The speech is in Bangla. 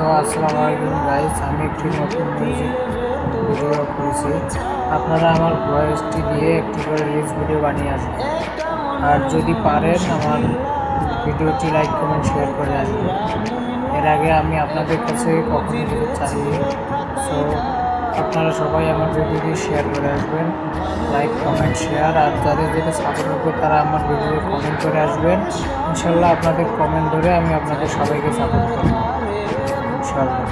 সো আসসালামু আলাইকুম গাইস, আমি একটি নতুন মিউজিক ভিডিও করেছি। আপনারা আমার ভয়েসটি দিয়ে একটি করে রিলস ভিডিও বানিয়ে আসবেন, আর যদি পারেন আমার ভিডিওটি লাইক কমেন্ট শেয়ার করে আসবেন। এর আগে আমি আপনাদের কাছে কখনো কিছু চাইনি। সো আপনারা সবাই আমার ভিডিওটি শেয়ার করে আসবেন, লাইক কমেন্ট শেয়ার, আর যাদের যেটা সাপোর্ট করবে তারা আমার ভিডিও কমেন্ট করে আসবেন। ইনশাল্লাহ আপনাদের কমেন্ট ধরে আমি আপনাদের সবাইকে সাপোর্ট করব ইনশাল্লাহ।